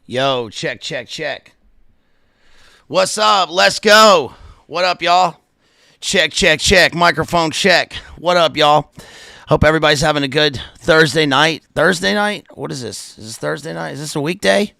Yo, check, check, check. What's up? Let's go. What up, y'all? Check, check, check. Microphone check. What up, y'all? Hope everybody's having a good Thursday night. Thursday night? What is this? Is this Thursday night? Is this a weekday?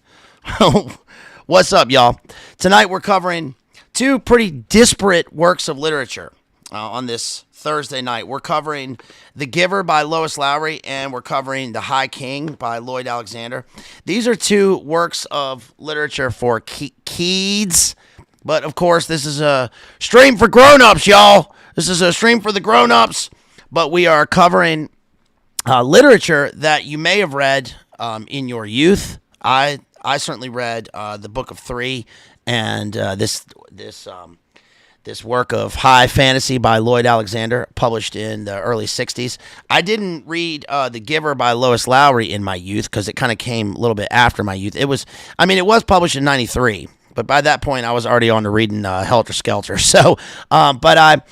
What's up, y'all? Tonight we're covering two pretty disparate works of literature on this Thursday night. We're covering The Giver by Lois Lowry, and we're covering The High King by Lloyd Alexander. These are two works of literature for kids, but of course this is a stream for grown-ups, y'all. This is a stream for the grown-ups, but we are covering literature that you may have read in your youth. I certainly read The Book of Three and this work of high fantasy by Lloyd Alexander, published in the early 60s. I didn't read The Giver by Lois Lowry in my youth because it kind of came a little bit after my youth. It was published in 93, but by that point I was already on to reading Helter Skelter. So, but I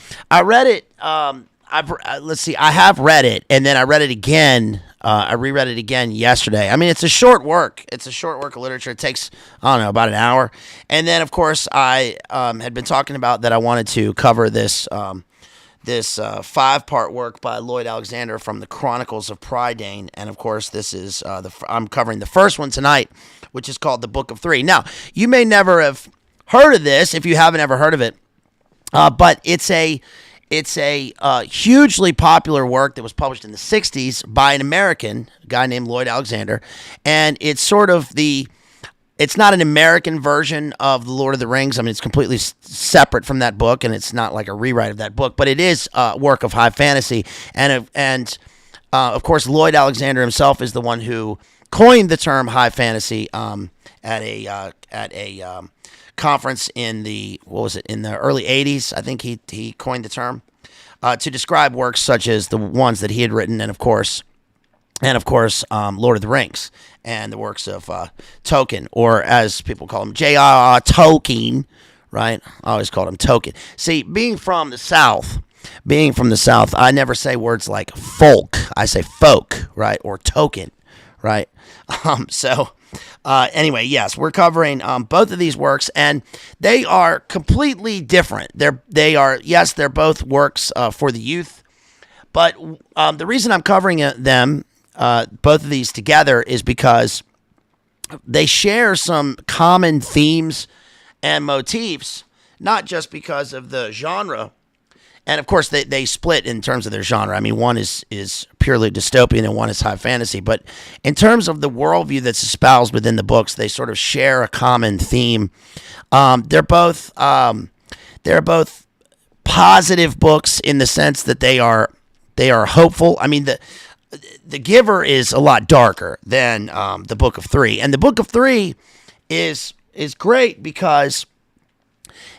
read it. I have read it, and then I read it again. I reread it again yesterday. I mean, it's a short work. It's a short work of literature. It takes, I don't know, about an hour. And then, of course, I had been talking about that I wanted to cover this five-part work by Lloyd Alexander from the Chronicles of Prydaiin. And, of course, this is I'm covering the first one tonight, which is called The Book of Three. Now, you may never have heard of this if you haven't ever heard of it, but it's a hugely popular work that was published in the 60s by an American guy named Lloyd Alexander, and it's sort of it's not an American version of The Lord of the Rings. I mean, it's completely separate from that book, and it's not like a rewrite of that book, but it is a work of high fantasy, and of course, Lloyd Alexander himself is the one who coined the term high fantasy at a conference in the early 80s. I think he coined the term to describe works such as the ones that he had written, and of course Lord of the Rings and the works of Tolkien, or as people call him, J.R.R. Tolkien, right? I always called him Tolkien. See, being from the South, I never say words like folk. I say folk, right? Or token, right? Anyway, yes, we're covering both of these works, and they are completely different. They're both works for the youth, but the reason I'm covering them, both of these together, is because they share some common themes and motifs, not just because of the genre. And of course, they split in terms of their genre. I mean, one is purely dystopian and one is high fantasy. But in terms of the worldview that's espoused within the books, they sort of share a common theme. They're both positive books in the sense that they are hopeful. I mean, the Giver is a lot darker than the Book of Three, and the Book of Three is great because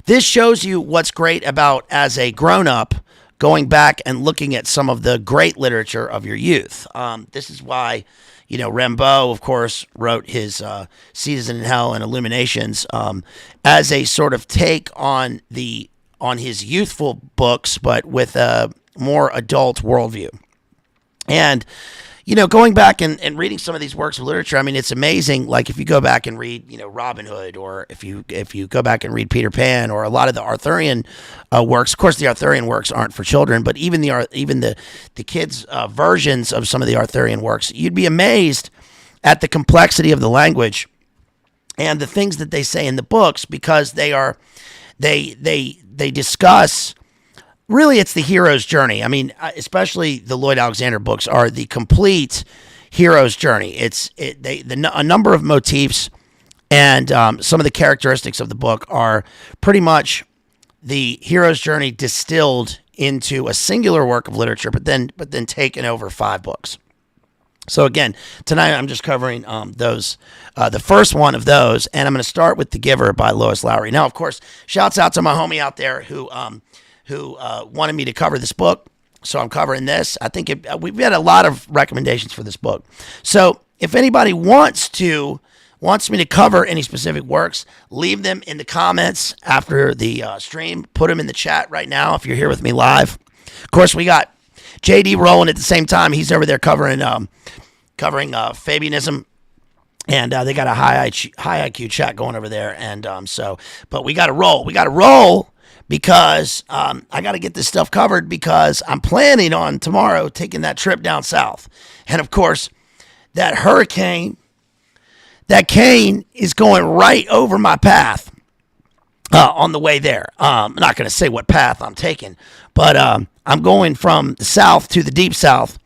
this shows you what's great about, as a grown-up, going back and looking at some of the great literature of your youth. This is why, Rimbaud, of course, wrote his Seasons in Hell and Illuminations as a sort of take on his youthful books, but with a more adult worldview. And going back and reading some of these works of literature, I mean, it's amazing. Like if you go back and read, Robin Hood, or if you go back and read Peter Pan, or a lot of the Arthurian works. Of course, the Arthurian works aren't for children, but even the kids' versions of some of the Arthurian works, you'd be amazed at the complexity of the language and the things that they say in the books, because they discuss. Really, it's the hero's journey. I mean, especially the Lloyd Alexander books are the complete hero's journey. A number of motifs and some of the characteristics of the book are pretty much the hero's journey distilled into a singular work of literature, but then taken over 5 books. So again, tonight I'm just covering those, the first one of those, and I'm going to start with The Giver by Lois Lowry. Now, of course, shouts out to my homie out there who wanted me to cover this book, so I'm covering this. I think we've had a lot of recommendations for this book. So if anybody wants me to cover any specific works, leave them in the comments after the stream. Put them in the chat right now if you're here with me live. Of course, we got JD rolling at the same time. He's over there covering Fabianism And they got a high IQ chat going over there. And but we got to roll. We got to roll because I got to get this stuff covered because I'm planning on tomorrow taking that trip down south. And of course, that hurricane, that cane is going right over my path on the way there. I'm not going to say what path I'm taking, but I'm going from the south to the deep south.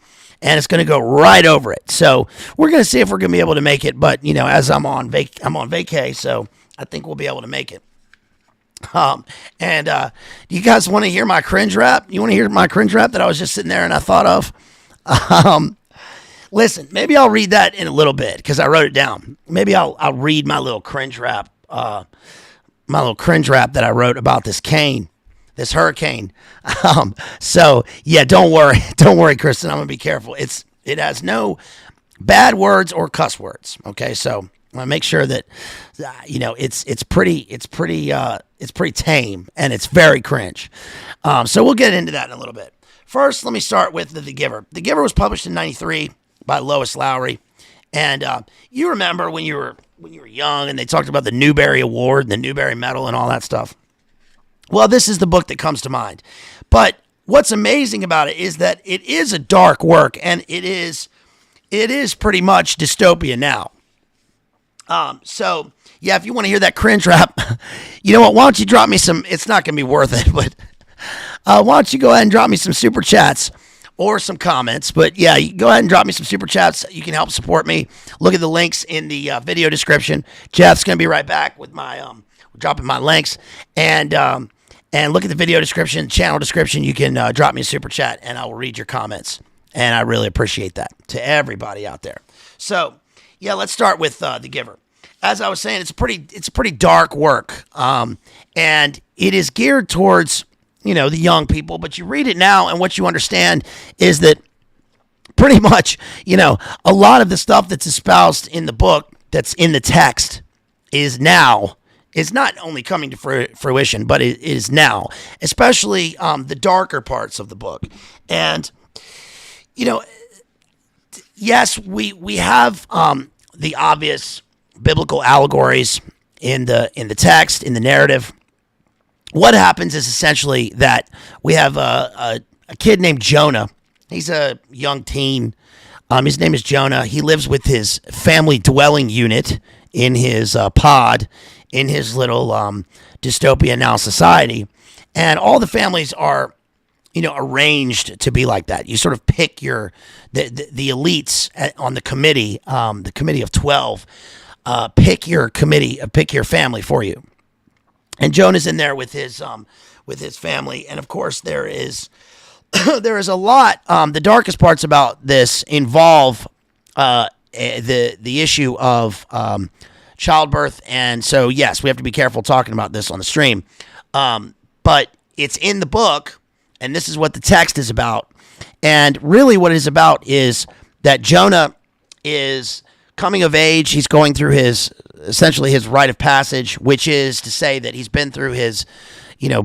And it's going to go right over it. So we're going to see if we're going to be able to make it. But, as I'm on vacay, so I think we'll be able to make it. Do you guys want to hear my cringe rap? You want to hear my cringe rap that I was just sitting there and I thought of? Listen, maybe I'll read that in a little bit because I wrote it down. Maybe I'll read my little cringe rap, that I wrote about this cane. This hurricane. So yeah, don't worry, Kristen. I'm gonna be careful. It has no bad words or cuss words. Okay, so I want to make sure that it's pretty tame and it's very cringe. So we'll get into that in a little bit. First, let me start with The Giver. The Giver was published in '93 by Lois Lowry, and you remember when you were young and they talked about the Newbery Award and the Newbery Medal and all that stuff. Well, this is the book that comes to mind. But what's amazing about it is that it is a dark work, and it is pretty much dystopia now. So, yeah, if you want to hear that cringe rap, you know what? Why don't you drop me some, it's not going to be worth it, but why don't you go ahead and drop me some super chats or some comments. But, yeah, you go ahead and drop me some super chats. You can help support me. Look at the links in the video description. Jeff's going to be right back with my dropping my links, and look at the video description, channel description. You can drop me a super chat, and I will read your comments, and I really appreciate that to everybody out there. So, yeah, let's start with The Giver. As I was saying, it's a pretty dark work, and it is geared towards the young people. But you read it now, and what you understand is that pretty much a lot of the stuff that's espoused in the book, that's in the text, is not only coming to fruition, but it is now, especially the darker parts of the book. And, yes, we have the obvious biblical allegories in the text, in the narrative. What happens is essentially that we have a kid named Jonah. He's a young teen. His name is Jonah. He lives with his family dwelling unit in his pod, in his little dystopia now society. And all the families are, arranged to be like that. You sort of pick the elites on the committee of 12, pick your family for you. And Jonah's in there with his family. And of course there is a lot, the darkest parts about this involve the issue of childbirth, and so yes, we have to be careful talking about this on the stream. But it's in the book, and this is what the text is about. And really, what it is about is that Jonah is coming of age. He's going through essentially his rite of passage, which is to say that he's been through his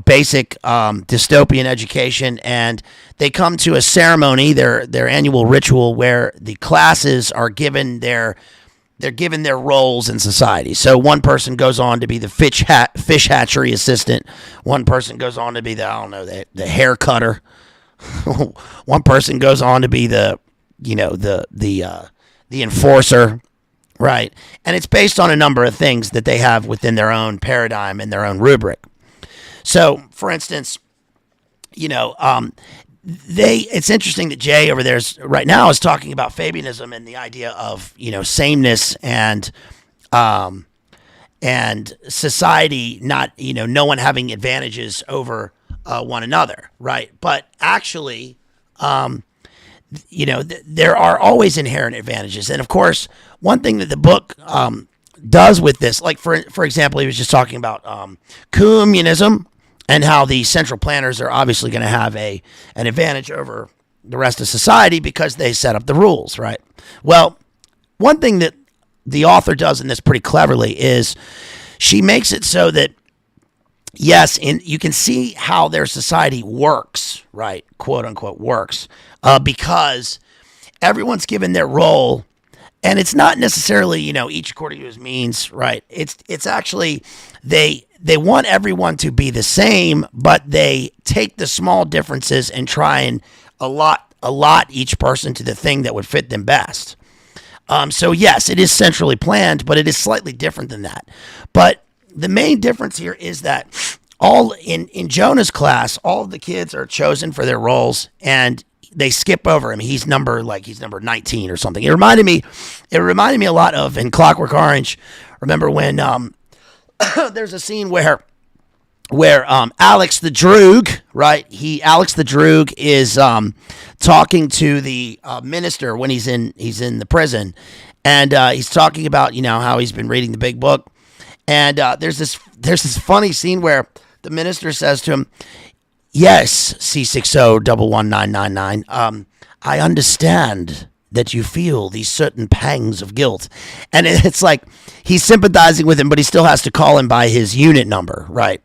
basic dystopian education, and they come to a ceremony, their annual ritual, where the classes are given their roles in society. So one person goes on to be the fish hatchery assistant. One person goes on to be the hair cutter. One person goes on to be the enforcer, right? And it's based on a number of things that they have within their own paradigm and their own rubric. So, for instance, it's interesting that Jay over there right now is talking about Fabianism and the idea of, sameness and society not, no one having advantages over one another, right? But actually, there are always inherent advantages. And of course, one thing that the book does with this, like for example, he was just talking about communism and how the central planners are obviously going to have an advantage over the rest of society because they set up the rules, right? Well, one thing that the author does in this pretty cleverly is she makes it so that, yes, you can see how their society works, right? Quote unquote works, because everyone's given their role and it's not necessarily, each according to his means, right? It's actually they want everyone to be the same, but they take the small differences and try and allot each person to the thing that would fit them best. So yes, it is centrally planned, but it is slightly different than that. But the main difference here is that all in Jonah's class, all of the kids are chosen for their roles, and they skip over him. He's number 19 or something. It reminded me a lot of in Clockwork Orange. Remember when there's a scene where Alex the Droog, right? Alex the Droog is talking to the minister when he's in the prison, and he's talking about how he's been reading the big book, and there's this funny scene where the minister says to him, "Yes, C60119999. I understand that you feel these certain pangs of guilt," and it's like he's sympathizing with him, but he still has to call him by his unit number, right?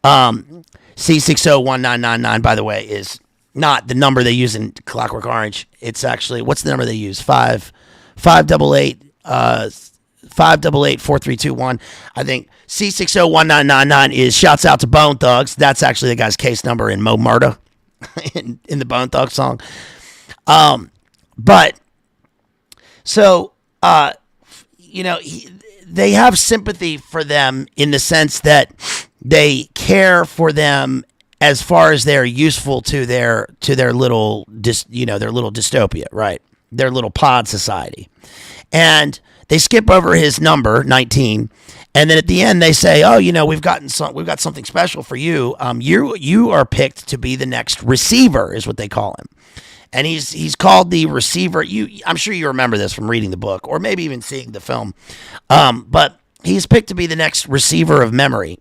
C601999, by the way, is not the number they use in Clockwork Orange. It's actually, what's the number they use? 588-4321. I think C601999 is shouts out to Bone Thugs. That's actually the guy's case number in Mo Murda in the Bone Thugs song. But so, they have sympathy for them in the sense that they care for them as far as they're useful to their little their little dystopia, right? Their little pod society. And they skip over his number 19, and then at the end they say, "Oh, we've got something special for you. You are picked to be the next receiver," is what they call him. And he's called the receiver. I'm sure you remember this from reading the book or maybe even seeing the film. But he's picked to be the next receiver of memory.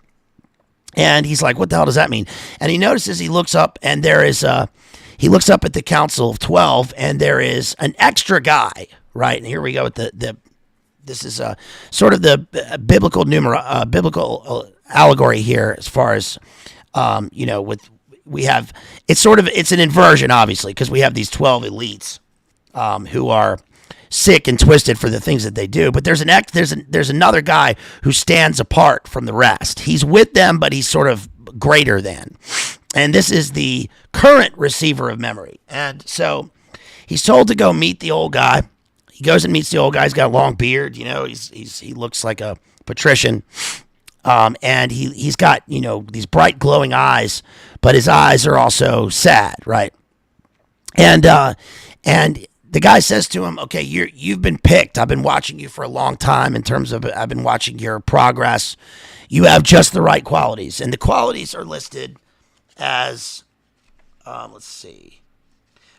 And he's like, "What the hell does that mean?" And he notices, he looks up, and he looks up at the Council of 12, and there is an extra guy, right? And here we go with this is sort of the biblical allegory here, as far as we have, it's an inversion, obviously, because we have these 12 elites who are sick and twisted for the things that they do. But there's another guy who stands apart from the rest. He's with them, but he's sort of greater than. And this is the current receiver of memory. And so he's told to go meet the old guy. He goes and meets the old guy. He's got a long beard. He looks like a patrician. And he's got, these bright glowing eyes, but his eyes are also sad, right? And the guy says to him, "Okay, you've been picked. I've been watching you for a long time in terms of, I've been watching your progress. You have just the right qualities." And the qualities are listed as, let's see.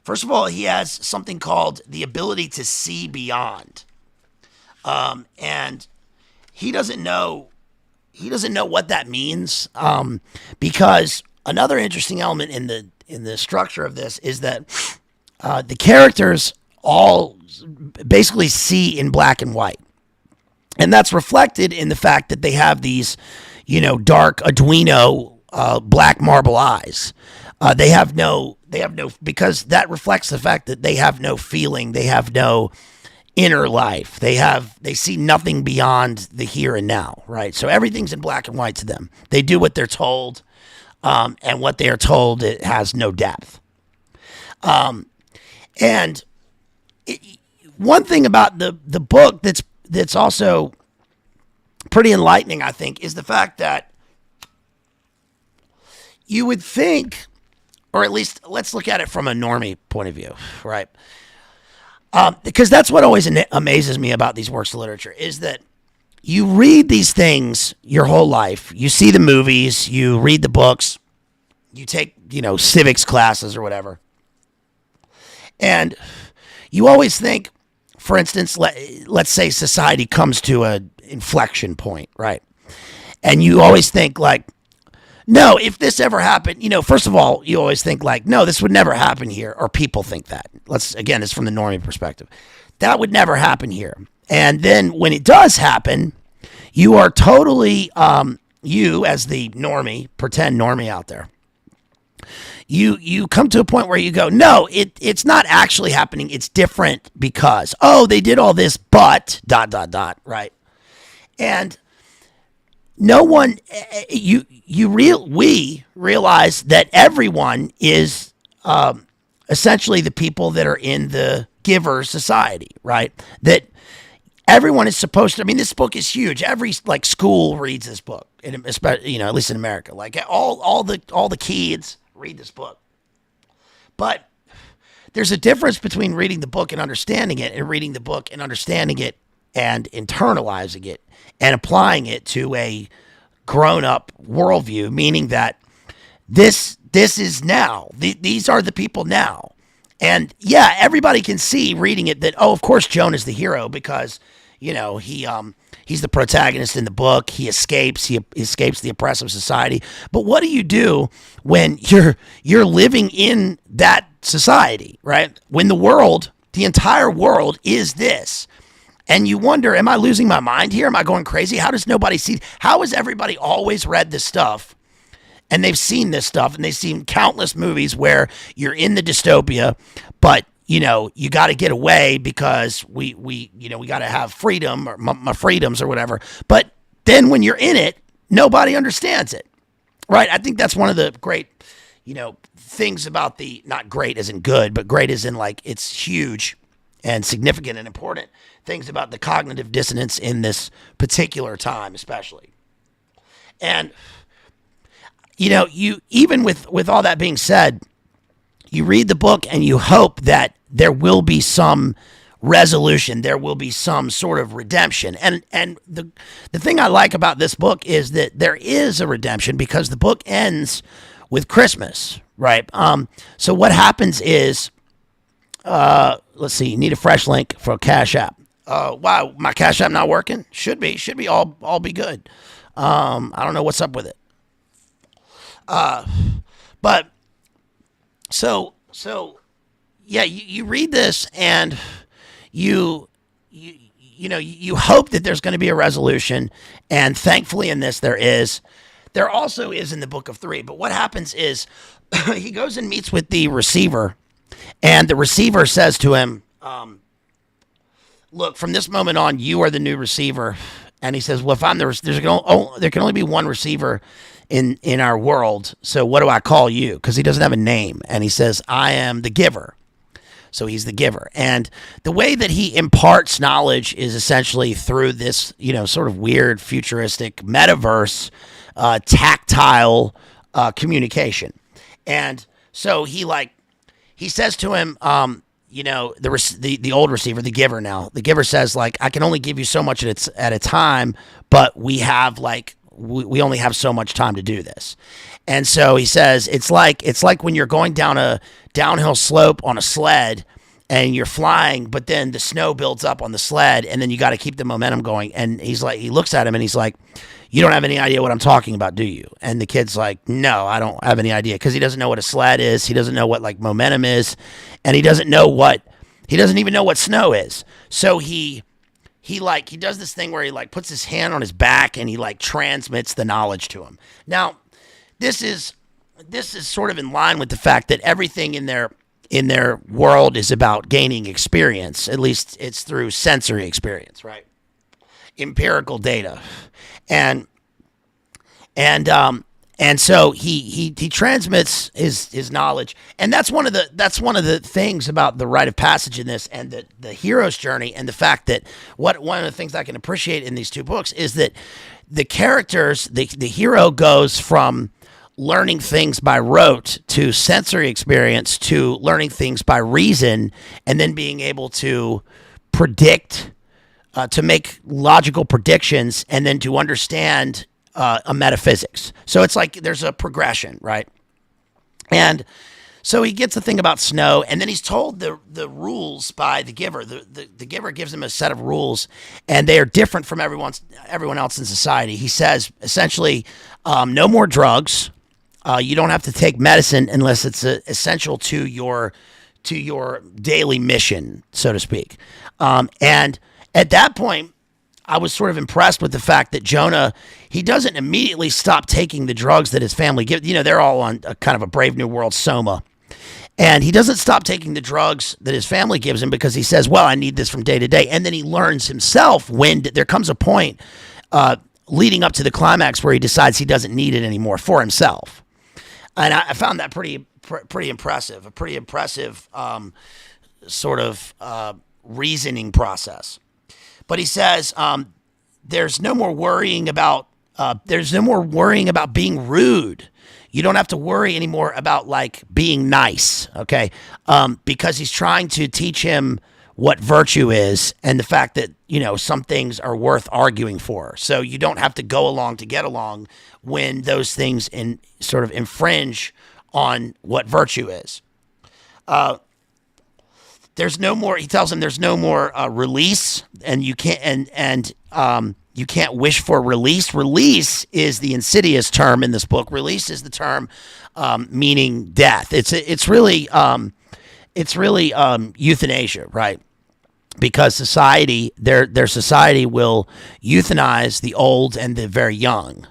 First of all, he has something called the ability to see beyond. And he doesn't know what that means, because another interesting element in the structure of this is that the characters all basically see in black and white, and that's reflected in the fact that they have these, dark Arduino black marble eyes. They have no, because that reflects the fact that they have no feeling, they have no inner life. They see nothing beyond the here and now, right? So everything's in black and white to them. They do what they're told, and what they are told, it has no depth. And one thing about the book that's also pretty enlightening, I think, is the fact that you would think, or at least let's look at it from a normie point of view, right? Because that's what always amazes me about these works of literature, is that you read these things your whole life. You see the movies, you read the books, you take, civics classes or whatever. And you always think, for instance, let's say society comes to an inflection point, right? And you always think like, no, if this ever happened, first of all, you always think like, no, this would never happen here. Or people think that. Again, it's from the normie perspective. That would never happen here. And then when it does happen, you are totally, you as the normie, pretend normie out there, you come to a point where you go, no, it's not actually happening. It's different because, oh, they did all this, but ... right? And no one, we realize that everyone is essentially the people that are in the giver society, right? That everyone is supposed to. I mean, this book is huge. Every like school reads this book, and especially at least in America, like all the kids read this book. But there's a difference between reading the book and understanding it, and reading the book and understanding it and internalizing it and applying it to a grown-up worldview, meaning that this is now. These are the people now. And yeah, everybody can see reading it that, oh, of course Jonah is the hero because, he's the protagonist in the book. He escapes the oppressive society. But what do you do when you're living in that society, right? When the entire world is this. And you wonder, am I losing my mind here? Am I going crazy? How does nobody see? How has everybody always read this stuff? And they've seen this stuff, and they've seen countless movies where you're in the dystopia, but you got to get away because we got to have freedom or my freedoms or whatever. But then when you're in it, nobody understands it, right? I think that's one of the great, things about not great as in good, but great as in like it's huge and significant and important things about the cognitive dissonance in this particular time, especially. And you even with all that being said, you read the book and you hope that there will be some resolution, there will be some sort of redemption. And the thing I like about this book is that there is a redemption because the book ends with Christmas, right? So what happens is, let's see, you need a fresh link for a Cash App. Wow, my Cash App not working? Should be all be good. I don't know what's up with it. But so yeah, you read this and you hope that there's going to be a resolution, and thankfully in this there also is in the book of 3. But what happens is he goes and meets with the receiver, and the receiver says to him, look, from this moment on, you are the new receiver. And he says, well, if I'm there can only be one receiver in our world. So what do I call you? Because he doesn't have a name. And he says, I am the giver. So he's the giver. And the way that he imparts knowledge is essentially through this, sort of weird futuristic metaverse, tactile communication. And so he says to him, the old receiver, the giver now, the giver says, like, I can only give you so much at a time, but we have we only have so much time to do this. And so he says, it's like when you're going down a downhill slope on a sled and you're flying, but then the snow builds up on the sled and then you got to keep the momentum going. And he looks at him and he's like, you don't have any idea what I'm talking about, do you? And the kid's like, no, I don't have any idea, because he doesn't know what a sled is. He doesn't know what momentum is, and he doesn't even know what snow is. So he does this thing where he puts his hand on his back and he transmits the knowledge to him. Now, this is sort of in line with the fact that everything in their world is about gaining experience. At least it's through sensory experience, right? Empirical data. And so he transmits his knowledge, and that's one of the things about the rite of passage in this, and the hero's journey, and the fact that one of the things I can appreciate in these two books is that the characters, the hero goes from learning things by rote to sensory experience to learning things by reason, and then being able to predict. To make logical predictions, and then to understand a metaphysics. So it's like there's a progression, right? And so he gets the thing about snow, and then he's told the rules by the giver. The giver gives him a set of rules, and they are different from everyone else in society. He says, essentially, no more drugs. You don't have to take medicine unless it's essential to your daily mission, so to speak. And at that point, I was sort of impressed with the fact that Jonah, he doesn't immediately stop taking the drugs that his family give. You know, they're all on a kind of a Brave New World soma. And he doesn't stop taking the drugs that his family gives him because he says, well, I need this from day to day. And then he learns himself when there comes a point leading up to the climax where he decides he doesn't need it anymore for himself. And I found that pretty impressive, a pretty impressive sort of reasoning process. But he says there's no more worrying about being rude. You don't have to worry anymore about like being nice, okay? Because he's trying to teach him what virtue is and the fact that, you know, some things are worth arguing for. So you don't have to go along to get along when those things sort of infringe on what virtue is. There's no more. He tells him there's no more release, and you can't you can't wish for release. Release is the insidious term in this book. Release is the term meaning death. It's really euthanasia, right? Because society, their society will euthanize the old and the very young.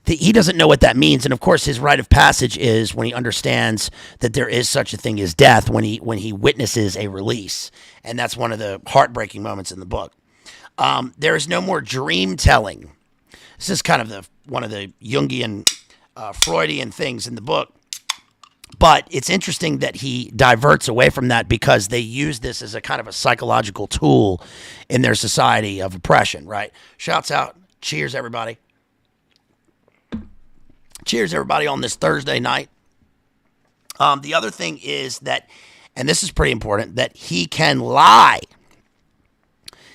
He doesn't know what that means. And of course, his rite of passage is when he understands that there is such a thing as death, when he witnesses a release. And that's one of the heartbreaking moments in the book. There is no more dream telling. This is kind of one of the Jungian, Freudian things in the book. But it's interesting that he diverts away from that because they use this as a kind of a psychological tool in their society of oppression, right? Shouts out. Cheers, everybody. Cheers, everybody, on this Thursday night. The other thing is that, and this is pretty important, that he can lie.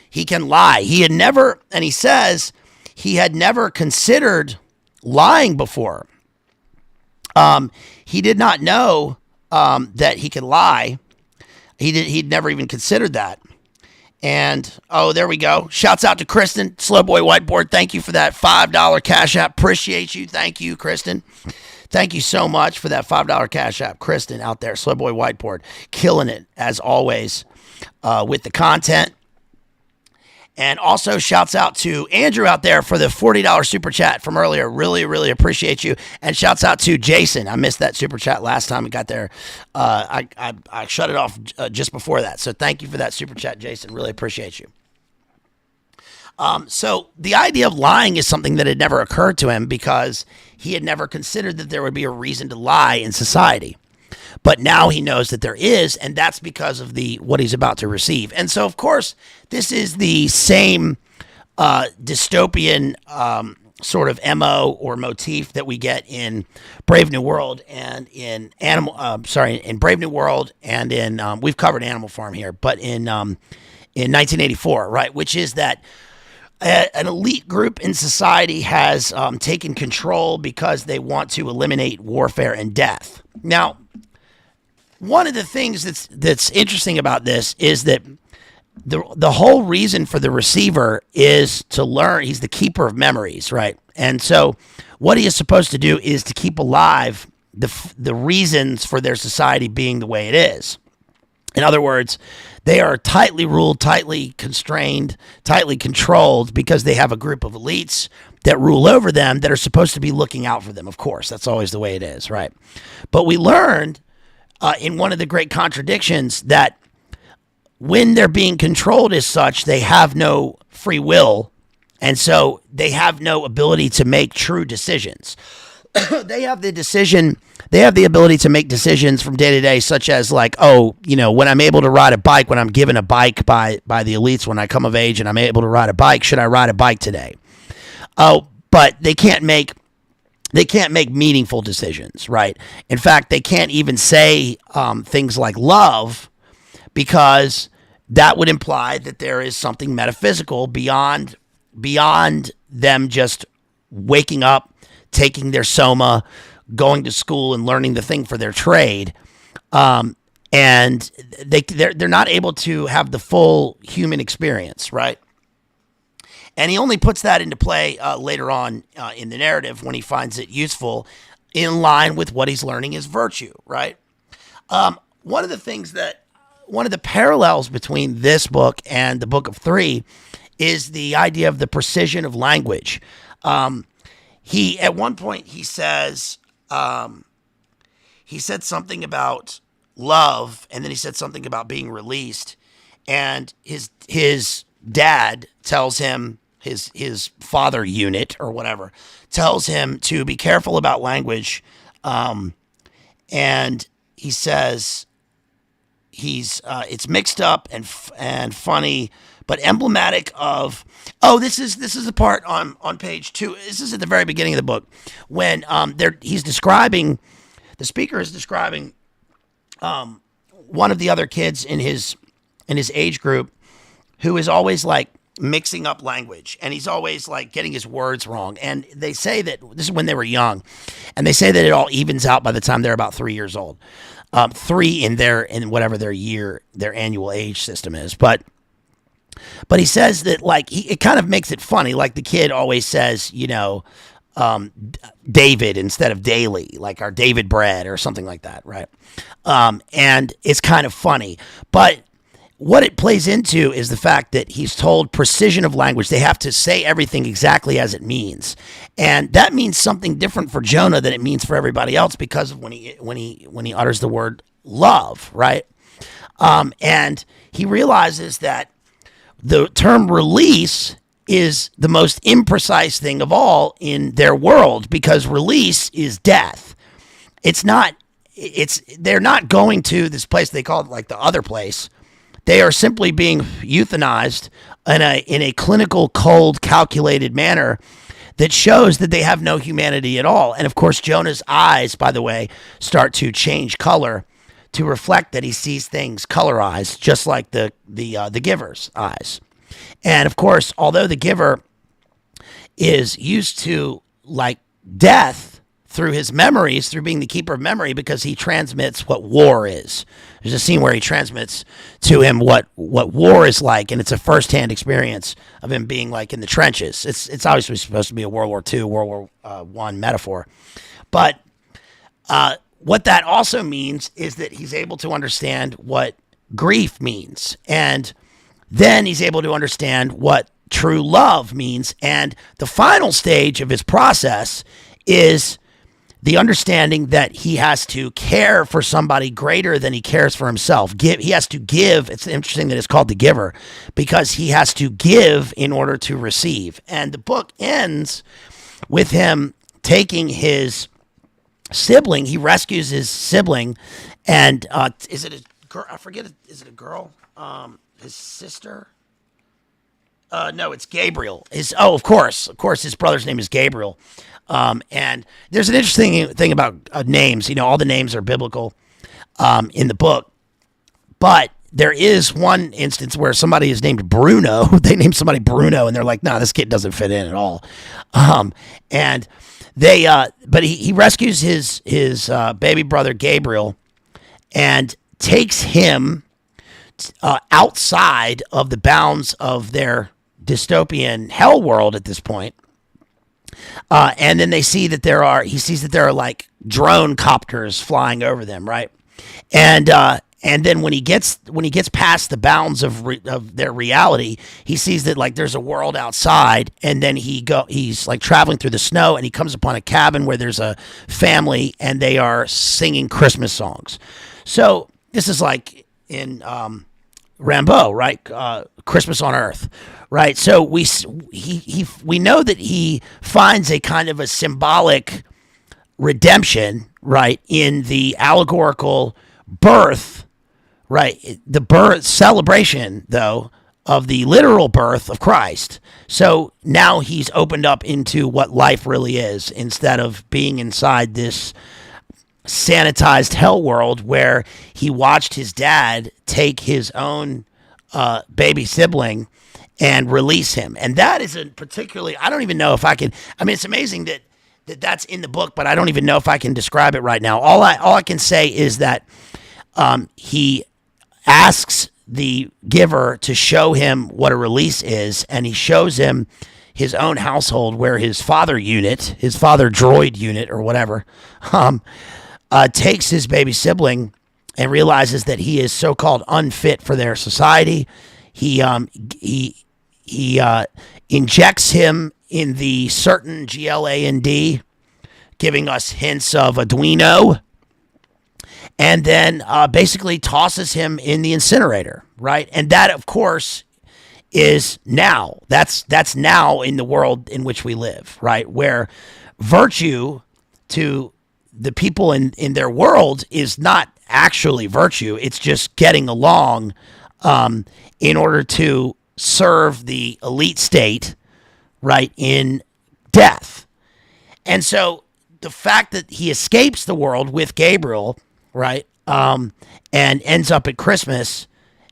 He can lie. He had never, and he says he had never considered lying before. He did not know that he could lie. He'd never even considered that. And, oh, there we go. Shouts out to Kristen, Slow Boy Whiteboard. Thank you for that $5 Cash App. Appreciate you. Thank you, Kristen. Thank you so much for that $5 Cash App. Kristen out there, Slow Boy Whiteboard, killing it, as always, with the content. And also shouts out to Andrew out there for the $40 super chat from earlier. Really, really appreciate you. And shouts out to Jason. I missed that super chat last time it got there. I shut it off just before that. So thank you for that super chat, Jason. Really appreciate you. So the idea of lying is something that had never occurred to him because he had never considered that there would be a reason to lie in society. But now he knows that there is, and that's because of what he's about to receive. And so, of course, this is the same dystopian sort of MO or motif that we get in Brave New World and in in Brave New World and in we've covered Animal Farm here, but in 1984, right? Which is that an elite group in society has taken control because they want to eliminate warfare and death. Now, one of the things that's interesting about this is that the whole reason for the receiver is to learn. He's the keeper of memories, right? And so what he is supposed to do is to keep alive the reasons for their society being the way it is. In other words, they are tightly ruled, tightly constrained, tightly controlled because they have a group of elites that rule over them that are supposed to be looking out for them. Of course, that's always the way it is, right? But we learned in one of the great contradictions that when they're being controlled as such, they have no free will, and so they have no ability to make true decisions. They have the ability to make decisions from day to day, such as like, oh, you know, when I'm able to ride a bike, when I'm given a bike by the elites, when I come of age and I'm able to ride a bike, should I ride a bike today? Oh, but they can't make meaningful decisions, right? In fact, they can't even say things like love because that would imply that there is something metaphysical beyond them just waking up, taking their soma, going to school and learning the thing for their trade. And they're not able to have the full human experience, right? And he only puts that into play later on in the narrative when he finds it useful in line with what he's learning is virtue, right? One of the parallels between this book and the Book of Three is the idea of the precision of language. He at one point he says he said something about love, and then he said something about being released, and his dad tells him, his father unit or whatever tells him to be careful about language, and he says it's mixed up and funny, but emblematic of. Oh, this is the part on page 2. This is at the very beginning of the book when he's describing. The speaker is describing one of the other kids in his age group who is always like mixing up language, and he's always like getting his words wrong. And they say that this is when they were young, and they say that it all evens out by the time they're about 3 years old. 3 in whatever their annual age system is, but he says that like it kind of makes it funny. Like the kid always says, David instead of daily, like our David bread or something like that, right? And it's kind of funny. But what it plays into is the fact that he's told precision of language. They have to say everything exactly as it means. And that means something different for Jonah than it means for everybody else because of when he utters the word love, right? And he realizes that the term release is the most imprecise thing of all in their world because release is death. They're not going to this place they call it like the other place. They are simply being euthanized in a clinical, cold, calculated manner that shows that they have no humanity at all. And of course, Jonah's eyes, by the way, start to change color to reflect that he sees things colorized, just like the giver's eyes. And of course, although the giver is used to like death through his memories, through being the keeper of memory, because he transmits what war is. There's a scene where he transmits to him what war is like, and it's a firsthand experience of him being like in the trenches. It's obviously supposed to be a World War II, World War I metaphor. But what that also means is that he's able to understand what grief means. And then he's able to understand what true love means. And the final stage of his process is the understanding that he has to care for somebody greater than he cares for himself. He has to give. It's interesting that it's called the giver because he has to give in order to receive. And the book ends with him taking his sibling. He rescues his sibling. And is it a girl? I forget. Is it a girl? His sister? No, it's Gabriel. Of course, his brother's name is Gabriel. And there's an interesting thing about names. All the names are biblical in the book. But there is one instance where somebody is named Bruno. They named somebody Bruno, and they're like, "No, this kid doesn't fit in at all." And but he rescues his baby brother Gabriel and takes him outside of the bounds of their dystopian hell world at this point. And then he sees that there are like drone copters flying over them, right? And then when he gets past the bounds of their reality, he sees that like there's a world outside, and then he's like traveling through the snow, and he comes upon a cabin where there's a family, and they are singing Christmas songs. So this is like in Rambo, right? Christmas on Earth, right? So we know that he finds a kind of a symbolic redemption, right, in the allegorical birth, right? The birth celebration, though, of the literal birth of Christ. So now he's opened up into what life really is instead of being inside this sanitized hell world where he watched his dad take his own baby sibling and release him. And that is a particularly, I don't even know if I can, it's amazing that that's in the book, but I don't even know if I can describe it right now. All I can say is that he asks the giver to show him what a release is, and he shows him his own household where his father droid unit or whatever, takes his baby sibling and realizes that he is so-called unfit for their society. He he injects him in the certain GLAND, giving us hints of Arduino, and then basically tosses him in the incinerator, right? And that, of course, is now. That's now in the world in which we live, right? Where virtue to the people in their world is not actually virtue. It's just getting along in order to serve the elite state, right, in death. And so the fact that he escapes the world with Gabriel, right, and ends up at Christmas,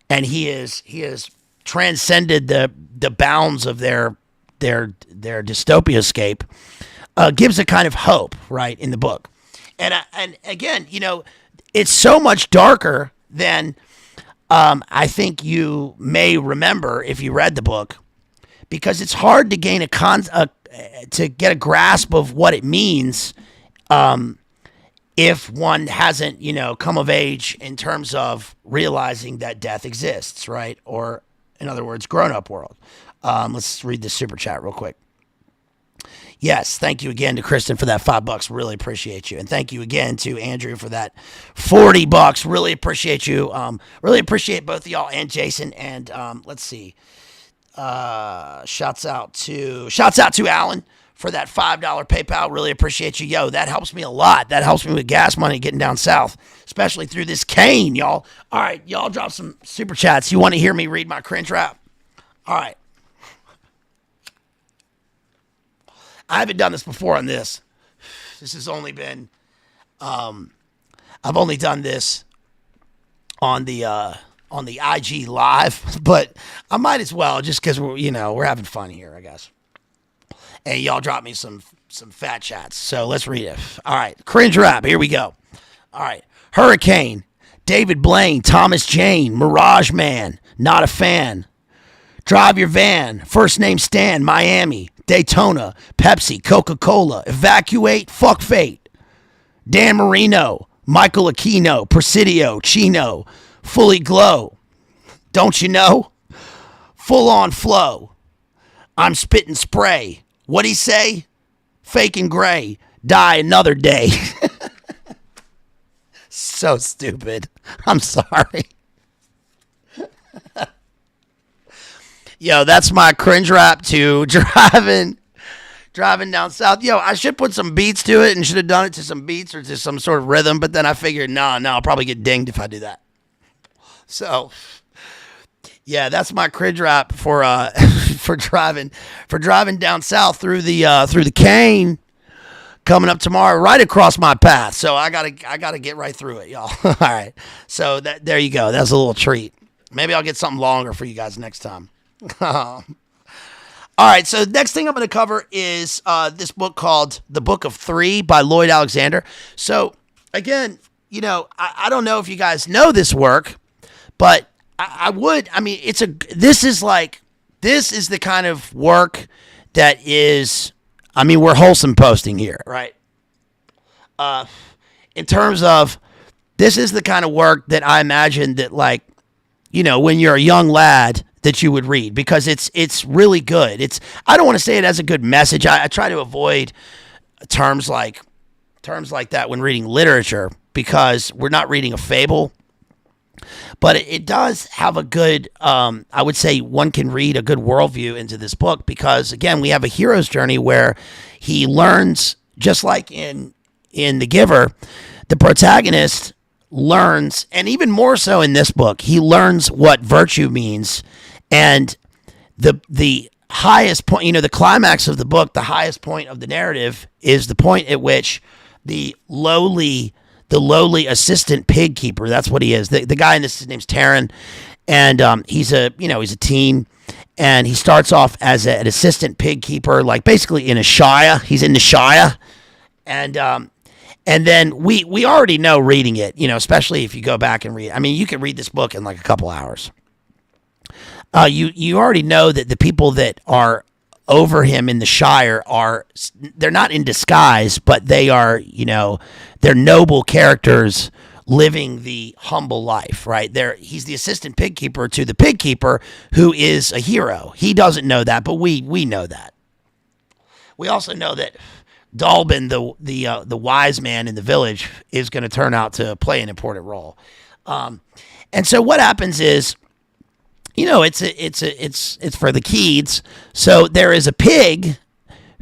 and he has transcended the bounds of their dystopia escape, gives a kind of hope, right, in the book. And again, it's so much darker than I think you may remember if you read the book, because it's hard to gain to get a grasp of what it means if one hasn't, come of age in terms of realizing that death exists, right? Or, in other words, grown-up world. Let's read the super chat real quick. Yes, thank you again to Kristen for that $5. Really appreciate you. And thank you again to Andrew for that $40. Really appreciate you. Really appreciate both of y'all and Jason. And let's see. Shouts out to Alan for that $5 PayPal. Really appreciate you. Yo, that helps me a lot. That helps me with gas money getting down south, especially through this cane, y'all. All right, y'all drop some super chats. You want to hear me read my cringe rap? All right. I haven't done this before on this. This has only been, I've only done this on the IG live, but I might as well just because we're having fun here, I guess. And y'all drop me some fat chats. So let's read it. All right, cringe rap. Here we go. All right, Hurricane, David Blaine, Thomas Jane, Mirage Man, not a fan. Drive your van, first name Stan, Miami, Daytona, Pepsi, Coca-Cola, evacuate, fuck fate. Dan Marino, Michael Aquino, Presidio, Chino, fully glow. Don't you know? Full on flow. I'm spitting spray. What'd he say? Fake and gray. Die another day. So stupid. I'm sorry. Yo, that's my cringe rap to driving down south. Yo, I should put some beats to it and should have done it to some beats or to some sort of rhythm, but then I figured, no, I'll probably get dinged if I do that. So, yeah, that's my cringe rap for for driving down south through the cane coming up tomorrow, right across my path. So I gotta get right through it, y'all. All right. So there you go. That's a little treat. Maybe I'll get something longer for you guys next time. All right, so next thing I'm going to cover is this book called The Book of Three by Lloyd Alexander. So again, I don't know if you guys know this work, but I would. I mean, this is the kind of work that is. I mean, we're wholesome posting here, right? In terms of this is the kind of work that I imagine that, when you're a young lad, that you would read, because it's really good. I don't want to say it has a good message. I try to avoid terms like that when reading literature, because we're not reading a fable. But it does have a good, I would say one can read a good worldview into this book, because again, we have a hero's journey where he learns, just like in The Giver, the protagonist learns, and even more so in this book, he learns what virtue means. And the highest point, the climax of the book, the highest point of the narrative is the point at which the lowly assistant pig keeper, that's what he is. The guy in this, his name's Taryn, and he's a teen, and he starts off as an assistant pig keeper, basically in a shire. He's in the shire, and then we already know, reading it, especially if you go back and read. I mean, you can read this book in a couple hours. You already know that the people that are over him in the Shire they're not in disguise, but they are, they're noble characters living the humble life, right? He's the assistant pig keeper to the pig keeper, who is a hero. He doesn't know that, but we know that. We also know that Dalbin, the wise man in the village, is going to turn out to play an important role. And so what happens is, it's for the Keeds. So there is a pig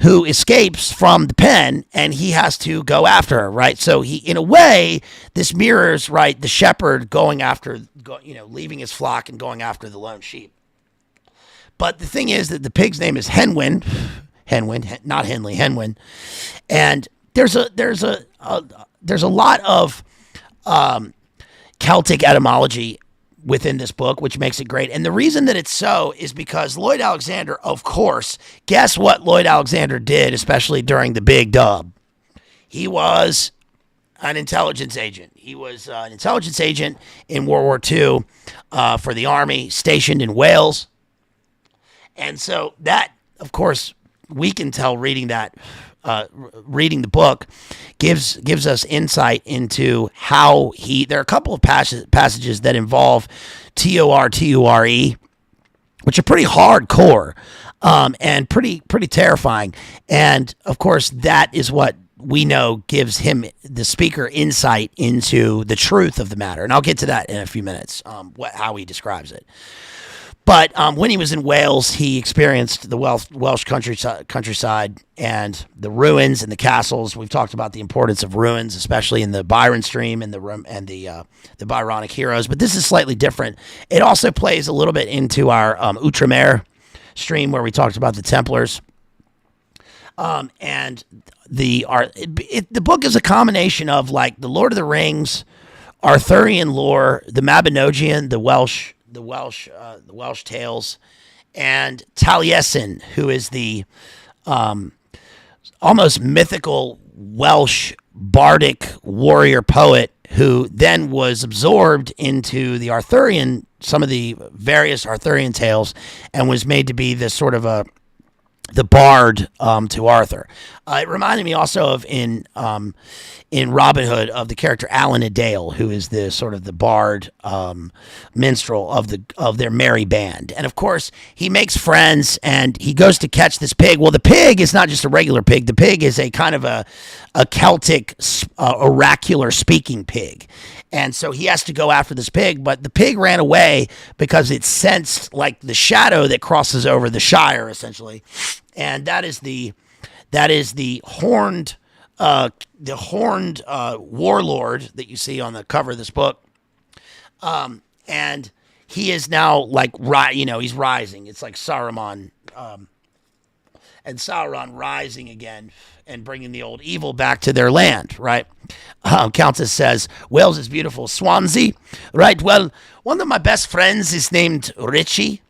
who escapes from the pen, and he has to go after her, right? So in a way, this mirrors, right, the shepherd going after, leaving his flock and going after the lone sheep. But the thing is that the pig's name is Henwin, not Henley, Henwin, and there's a lot of Celtic etymology within this book, which makes it great. And the reason that it's so is because Lloyd Alexander, of course, guess what Lloyd Alexander did, especially during the Big Dub? He was an intelligence agent. He was an intelligence agent in World War II for the Army, stationed in Wales. And so that, of course, we can tell reading the book gives us insight into how there are a couple of passages that involve T-O-R-T-U-R-E, which are pretty hardcore and pretty terrifying. And of course, that is what we know gives him, the speaker, insight into the truth of the matter. And I'll get to that in a few minutes, how he describes it. But when he was in Wales, he experienced the Welsh countryside and the ruins and the castles. We've talked about the importance of ruins, especially in the Byron stream and the Byronic heroes. But this is slightly different. It also plays a little bit into our Outremer stream, where we talked about the Templars. And the book is a combination of, like, the Lord of the Rings, Arthurian lore, the Mabinogion, the Welsh tales, and Taliesin, who is the almost mythical Welsh bardic warrior poet, who then was absorbed into some of the various Arthurian tales, and was made to be this sort of the bard to Arthur. It reminded me also of in Robin Hood, of the character Alan a Dale, who is the sort of the bard minstrel of their merry band. And of course, he makes friends and he goes to catch this pig. Well, the pig is not just a regular pig. The pig is a kind of a Celtic oracular speaking pig. And so he has to go after this pig, but the pig ran away because it sensed, like, the shadow that crosses over the Shire, essentially. And that is the horned warlord that you see on the cover of this book. And he is now, like, he's rising. It's like Saruman, and Sauron rising again and bringing the old evil back to their land, right? Countess says, Wales is beautiful. Swansea, right? Well, one of my best friends is named Richie.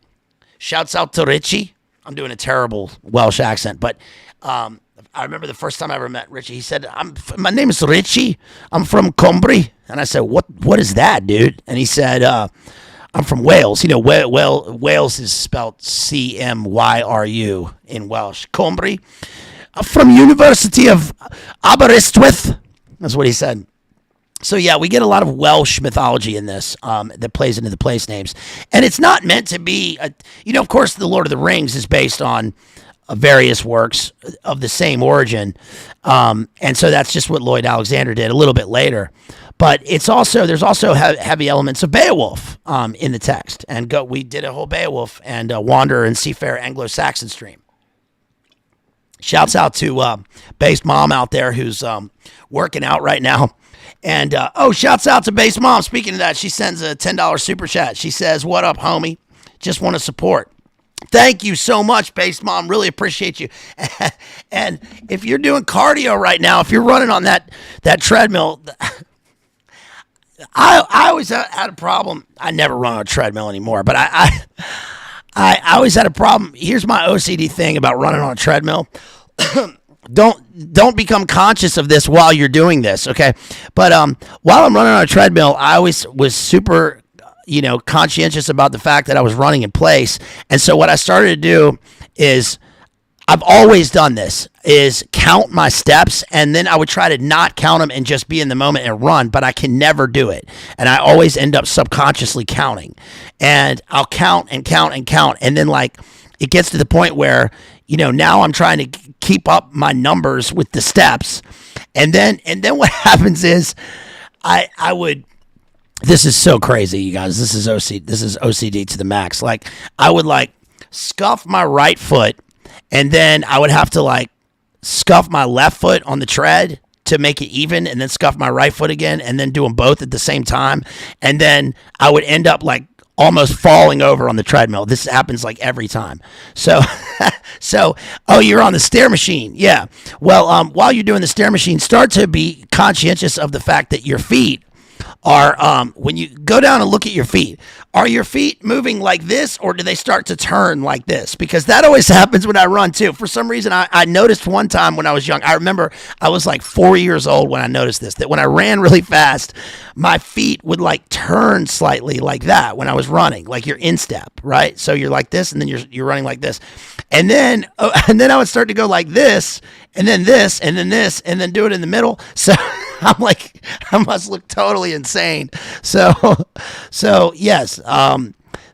Shouts out to Richie. I'm doing a terrible Welsh accent, but I remember the first time I ever met Richie. He said, my name is Richie. I'm from Cumbria. And I said, what is that, dude? And he said, I'm from Wales. Wales is spelled C-M-Y-R-U in Welsh. Cumbria. From University of Aberystwyth. That's what he said. So yeah, we get a lot of Welsh mythology in this that plays into the place names. And it's not meant to be, of course, the Lord of the Rings is based on various works of the same origin. And so that's just what Lloyd Alexander did a little bit later. But there's also heavy elements of Beowulf in the text. And we did a whole Beowulf and Wanderer and Seafarer Anglo-Saxon stream. Shouts out to Base Mom out there who's working out right now. And, shouts out to Base Mom. Speaking of that, she sends a $10 super chat. She says, what up, homie? Just want to support. Thank you so much, Base Mom. Really appreciate you. And if you're doing cardio right now, if you're running on that treadmill, I always had a problem. I never run on a treadmill anymore, but I always had a problem. Here's my OCD thing about running on a treadmill. Don't become conscious of this while you're doing this, okay? But while I'm running on a treadmill, I always was super, conscientious about the fact that I was running in place. And so what I started to do is I've always done this, is count my steps, and then I would try to not count them and just be in the moment and run, but I can never do it. And I always end up subconsciously counting. And I'll count and count and count, and then like it gets to the point where, now I'm trying to keep up my numbers with the steps. And then what happens is I would, this is so crazy, you guys. This is OCD to the max. Like I would like scuff my right foot, and then I would have to like scuff my left foot on the tread to make it even, and then scuff my right foot again, and then do them both at the same time. And then I would end up like almost falling over on the treadmill. This happens like every time. So, oh, you're on the stair machine. Yeah. Well, while you're doing the stair machine, start to be conscientious of the fact that your feet are, when you go down and look at your feet, are your feet moving like this, or do they start to turn like this? Because that always happens when I run too. For some reason, I noticed one time when I was young, I remember I was like 4 years old when I noticed this, that when I ran really fast, my feet would like turn slightly like that when I was running, like you're in step, right? So you're like this, and then you're running like this. And then I would start to go like this, and then this, and then this, and then do it in the middle. So I'm like, I must look totally insane. So yes.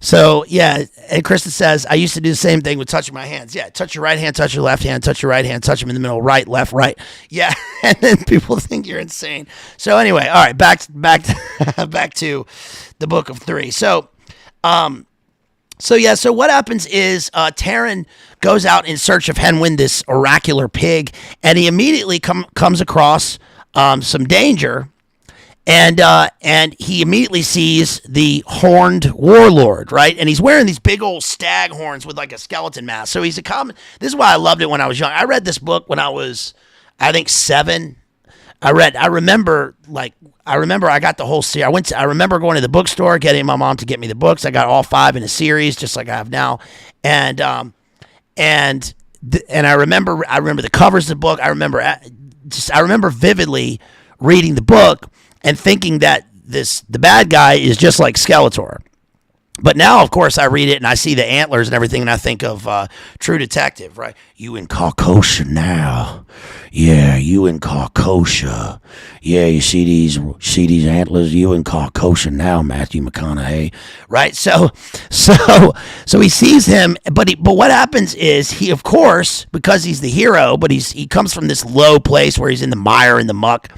So yeah. And Kristen says, I used to do the same thing with touching my hands. Yeah. Touch your right hand, touch your left hand, touch your right hand, touch them in the middle, right, left, right. Yeah. And then people think you're insane. So anyway, all right, back to the book of 3. So what happens is Taran goes out in search of Henwin, this oracular pig, and he immediately comes across some danger, and he immediately sees the horned warlord, right? And he's wearing these big old stag horns with like a skeleton mask. So he's a common. This is why I loved it when I was young. I read this book when I was, I think, 7. I remember I got the whole series. I remember going to the bookstore, getting my mom to get me the books. I got all 5 in a series, just like I have now. And I remember the covers of the book. I remember vividly reading the book and thinking that the bad guy is just like Skeletor. But now, of course, I read it and I see the antlers and everything, and I think of True Detective, right? You in Carcosa now. Yeah, you in Carcosa. Yeah, you see these antlers? You in Carcosa now, Matthew McConaughey. Right? So he sees him, but what happens is he, of course, because he's the hero, but he comes from this low place where he's in the mire and the muck,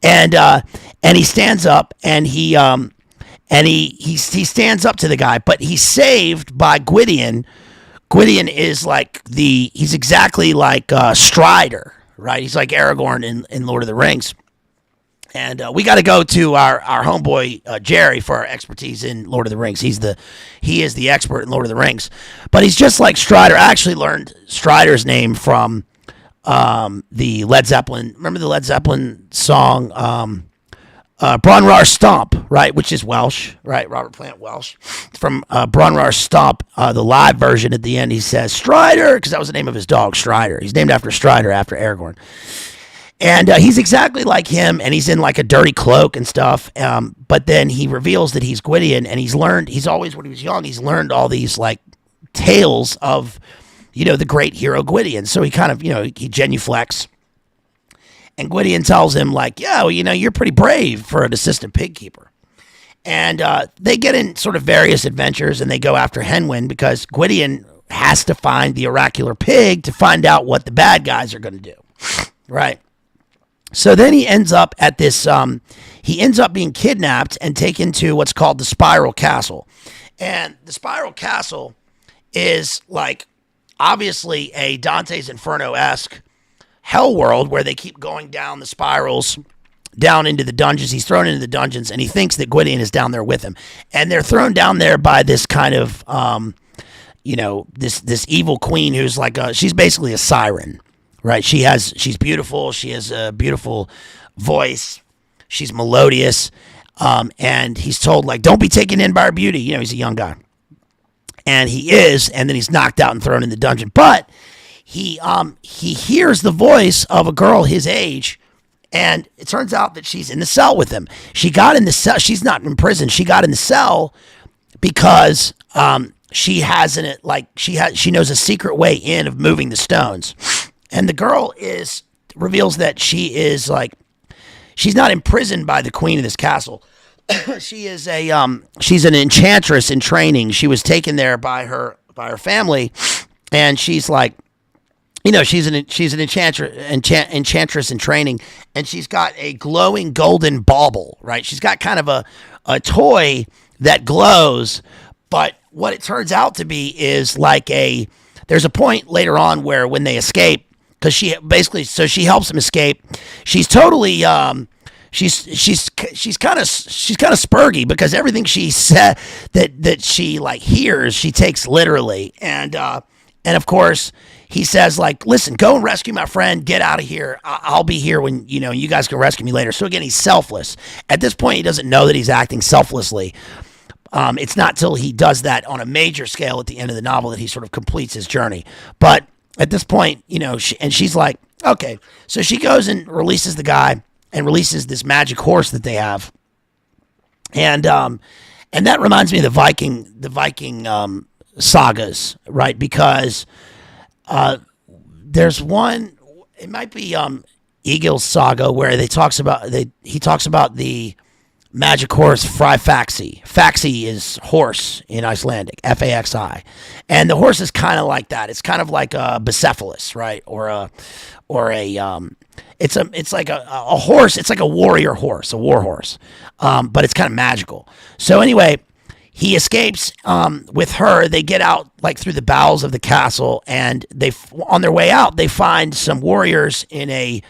and he stands up and he stands up to the guy, but he's saved by Gwydion. Gwydion is he's exactly like Strider, right? He's like Aragorn in Lord of the Rings. And we got to go to our homeboy Jerry for our expertise in Lord of the Rings. He is the expert in Lord of the Rings, but he's just like Strider. I actually learned Strider's name from the Led Zeppelin. Remember the Led Zeppelin song? Bronrar Stomp, right, which is Welsh, right? Robert Plant Welsh. From Bronrar Stomp, the live version at the end, he says Strider, because that was the name of his dog, Strider. He's named after Strider, after Aragorn. And he's exactly like him, and he's in like a dirty cloak and stuff. But then he reveals that he's Gwydion, and he's always, when he was young, he's learned all these like tales of, the great hero Gwydion. So he kind of, he genuflects. And Gwydion tells him, like, yeah, well, you're pretty brave for an assistant pig keeper. And they get in sort of various adventures, and they go after Henwin because Gwydion has to find the oracular pig to find out what the bad guys are going to do, right? So then he ends up at this, he ends up being kidnapped and taken to what's called the Spiral Castle. And the Spiral Castle is like, obviously a Dante's Inferno-esque hell world where they keep going down the spirals down into the dungeons. He's thrown into the dungeons, and he thinks that Gwydion is down there with him. And they're thrown down there by this kind of, this evil queen who's like she's basically a siren, right? She's beautiful. She has a beautiful voice. She's melodious. And he's told, like, don't be taken in by her beauty. He's a young guy. And he is, and then he's knocked out and thrown in the dungeon. But he hears the voice of a girl his age, and it turns out that she's in the cell with him. She got in the cell. She's not in prison. She got in the cell because she has she knows a secret way in of moving the stones, and the girl reveals that she is like, she's not imprisoned by the queen of this castle. She is she's an enchantress in training. She was taken there by her family, and she's like, she's an enchantress in training, and she's got a glowing golden bauble, right? She's got kind of a toy that glows, but what it turns out to be is like there's a point later on where when they escape, because she helps them escape. She's totally she's kind of spurgy, because everything she said that she like hears, she takes literally, and of course he says, like, listen, go and rescue my friend, get out of here. I'll be here when you guys can rescue me later. So again, he's selfless. At this point, he doesn't know that he's acting selflessly. It's not till he does that on a major scale at the end of the novel that he sort of completes his journey. But at this point, she's like, okay. So she goes and releases the guy and releases this magic horse that they have. And that reminds me of the Viking sagas, right? Because there's one, it might be Egil's saga, where he talks about the magic horse Freyfaxi. Faxi is horse in Icelandic, Faxi, and the horse is kind of like that. It's kind of like a Bucephalus, right? It's like a horse. It's like a warrior horse, a war horse, but it's kind of magical. So anyway, he escapes with her. They get out like through the bowels of the castle, and on their way out, they find some warriors in a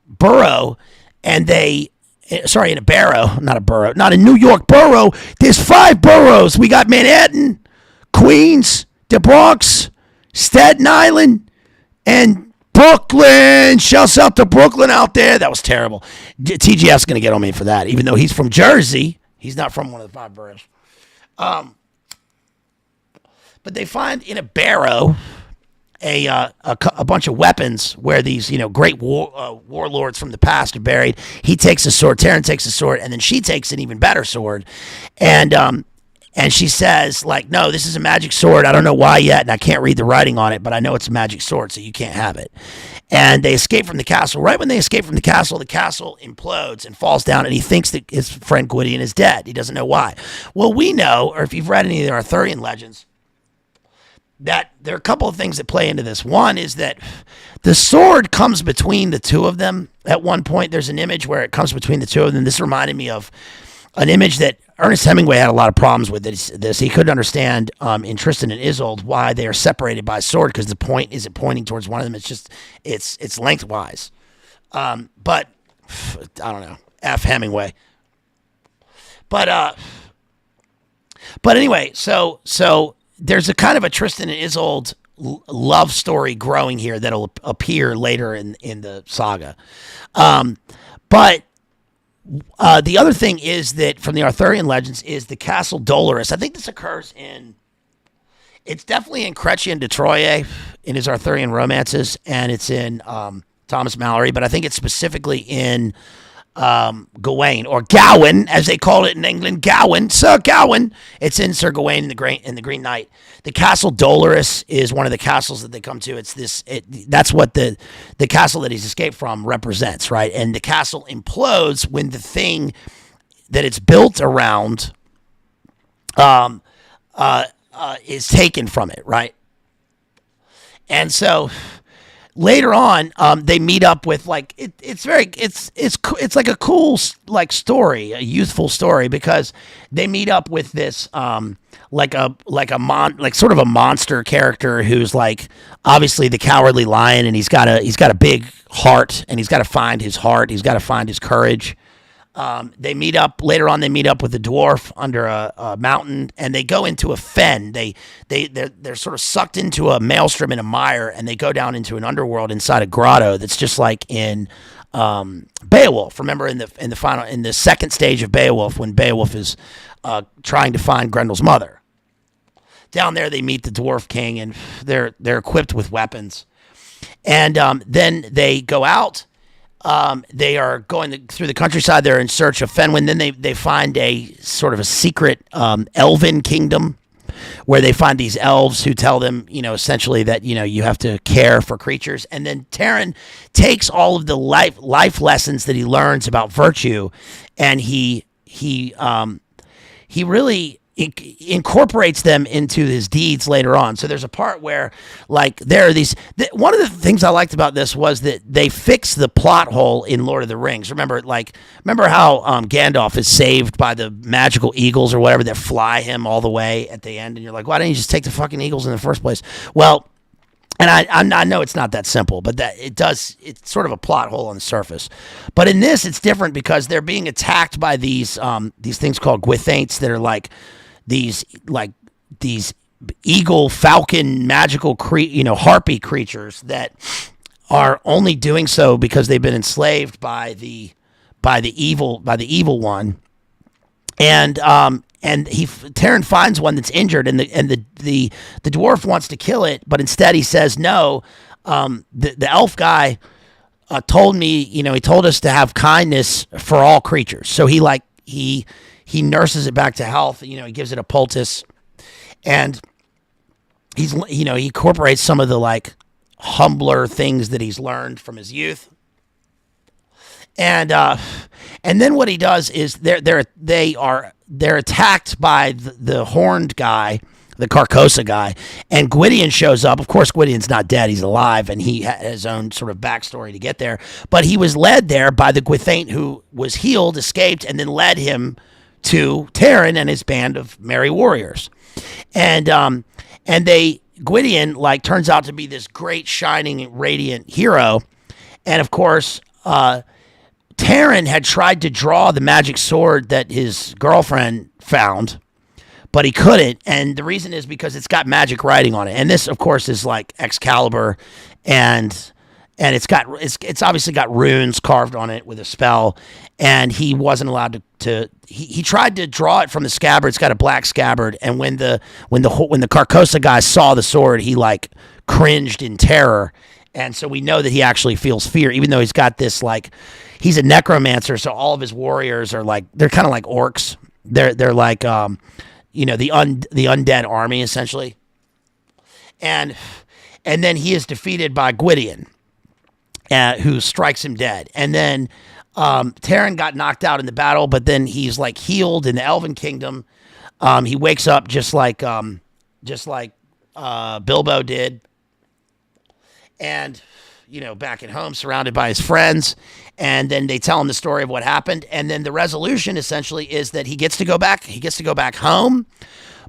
burrow, and in a barrow, not a borough, not a New York borough. There's 5 boroughs. We got Manhattan, Queens, the Bronx, Staten Island, and Brooklyn. Shouts out to Brooklyn out there. That was terrible. TGF's going to get on me for that, even though he's from Jersey. He's not from one of the 5 boroughs. But they find in a barrow a bunch of weapons where these great warlords from the past are buried. He takes a sword, Taryn takes a sword, and then she takes an even better sword, and she says, like, no, this is a magic sword. I don't know why yet, and I can't read the writing on it, but I know it's a magic sword, so you can't have it. And they escape from the castle. Right when they escape from the castle implodes and falls down, and he thinks that his friend Gwydion is dead. He doesn't know why. Well, we know, or if you've read any of the Arthurian legends, that there are a couple of things that play into this. One is that the sword comes between the two of them. At one point, there's an image where it comes between the two of them. This reminded me of an image that Ernest Hemingway had a lot of problems with. This he couldn't understand in Tristan and Isolde why they are separated by a sword, because the point isn't pointing towards one of them. It's just it's lengthwise. But I don't know. F Hemingway. But anyway, so there's a kind of a Tristan and Isolde love story growing here that'll appear later in the saga. But the other thing is that from the Arthurian legends is the Castle Dolorous. I think this occurs it's definitely in Chrétien de Troyes in his Arthurian romances, and it's in Thomas Malory, but I think it's specifically in Gawain, or Gawain, as they call it in England. Gawain, Sir Gawain. It's in Sir Gawain in the Green Knight. The Castle Dolorous is one of the castles that they come to. That's what the castle that he's escaped from represents, right? And the castle implodes when the thing that it's built around is taken from it, right? And so later on, they meet up with it's like a cool story, a youthful story, because they meet up with this sort of a monster character who's like obviously the Cowardly Lion, and he's got a big heart, and he's got to find his heart, he's got to find his courage. They meet up later on. They meet up with a dwarf under a mountain, and they go into a fen. They're sort of sucked into a maelstrom in a mire, and they go down into an underworld inside a grotto that's just like in Beowulf. Remember in the second stage of Beowulf, when Beowulf is trying to find Grendel's mother. Down there, they meet the dwarf king, and they're equipped with weapons, and then they go out. They are going through the countryside. They're in search of Fenwin. Then they find a sort of a secret elven kingdom where they find these elves who tell them, essentially that, you have to care for creatures. And then Taran takes all of the life lessons that he learns about virtue, and he really incorporates them into his deeds later on. So there's a part where, like, there are these. One of the things I liked about this was that they fixed the plot hole in Lord of the Rings. Remember how Gandalf is saved by the magical eagles or whatever that fly him all the way at the end, and you're like, why didn't you just take the fucking eagles in the first place? Well. And I know it's not that simple, but that it's sort of a plot hole on the surface. But in this, it's different because they're being attacked by these things called Gwithaints that are like these eagle, falcon, magical harpy creatures that are only doing so because they've been enslaved by the evil one. And Taran finds one that's injured, and the dwarf wants to kill it, but instead he says no. The elf guy told me, he told us to have kindness for all creatures. So he nurses it back to health. He gives it a poultice, and he incorporates some of the like humbler things that he's learned from his youth. And then what he does is they're attacked by the horned guy, the Carcosa guy, and Gwydion shows up. Of course, Gwydion's not dead; he's alive, and he had his own sort of backstory to get there. But he was led there by the Gwithaint who was healed, escaped, and then led him to Taran and his band of merry warriors. And Gwydion turns out to be this great, shining, radiant hero, and of course. Taran had tried to draw the magic sword that his girlfriend found, but he couldn't, and the reason is because it's got magic writing on it. And this, of course, is like Excalibur, and it's obviously got runes carved on it with a spell, and he wasn't allowed to he tried to draw it from the scabbard. It's got a black scabbard, and when the Carcosa guy saw the sword, he cringed in terror. And so we know that he actually feels fear, even though he's got this he's a necromancer, so all of his warriors are they're kind of like orcs. They're like the undead army essentially. And then he is defeated by Gwydion, who strikes him dead. And then Taran got knocked out in the battle, but then he's healed in the Elven Kingdom. He wakes up just like Bilbo did. And, back at home, surrounded by his friends. And then they tell him the story of what happened. And then the resolution essentially is that he gets to go back. He gets to go back home,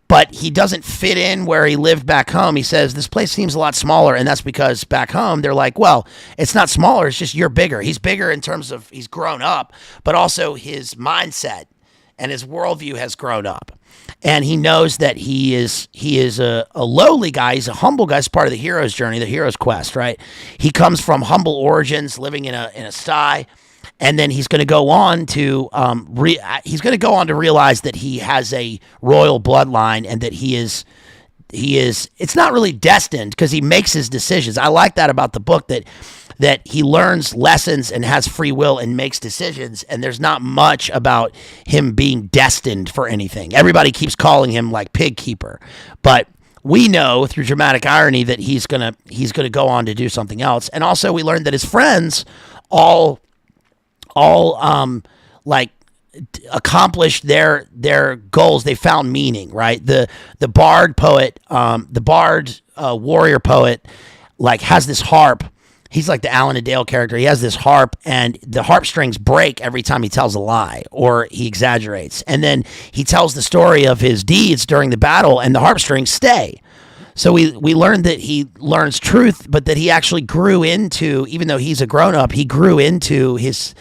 but he doesn't fit in where he lived back home. He says, this place seems a lot smaller. And that's because back home, they're like, well, it's not smaller. It's just you're bigger. He's bigger in terms of he's grown up, but also his mindset and his worldview has grown up. And he knows that he is a lowly guy. He's a humble guy. It's part of the hero's journey, the hero's quest, right? He comes from humble origins, living in a sty, and then he's going to go on to realize that he has a royal bloodline and that he is. It's not really destined because he makes his decisions. I like that about the book that he learns lessons and has free will and makes decisions, and there's not much about him being destined for anything. Everybody keeps calling him Pig Keeper, but we know through dramatic irony that he's gonna go on to do something else. And also we learned that his friends all accomplished their goals. They found meaning, right? The bard poet, warrior poet, has this harp. He's like the Alan Adale character. He has this harp, and the harp strings break every time he tells a lie or he exaggerates. And then he tells the story of his deeds during the battle, and the harp strings stay. So we learned that he learns truth, but that he actually grew into, even though he's a grown-up, he grew into his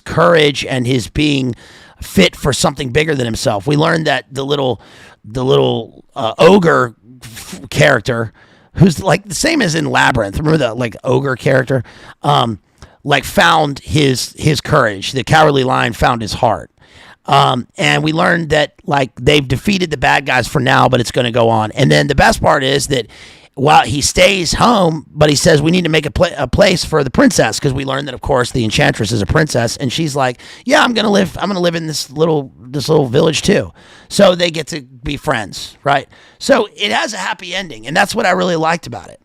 courage and his being fit for something bigger than himself. We learned that the little ogre character, who's the same as in Labyrinth. Remember the ogre character? Found his courage. The cowardly lion found his heart. And we learned that they've defeated the bad guys for now, but it's going to go on. And then the best part is that while he stays home, but he says we need to make a place for the princess, because we learned that, of course, the enchantress is a princess, and she's like, yeah, I'm gonna live in this little village too. So they get to be friends, right? So it has a happy ending, and that's what I really liked about it.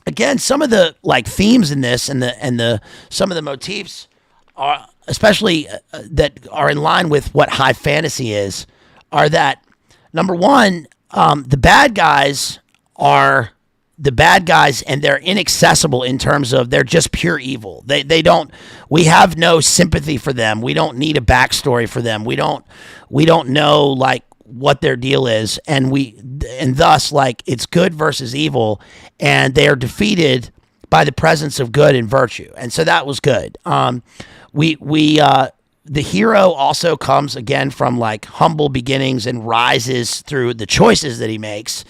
Again, some of the like themes in this and the some of the motifs are, especially that are in line with what high fantasy is, are that, number one, the bad guys are the bad guys, and they're inaccessible in terms of they're just pure evil. They don't. We have no sympathy for them. We don't need a backstory for them. We don't know like what their deal is, and thus like it's good versus evil, and they are defeated by the presence of good and virtue, and so that was good. The hero also comes again from like humble beginnings and rises through the choices that he makes.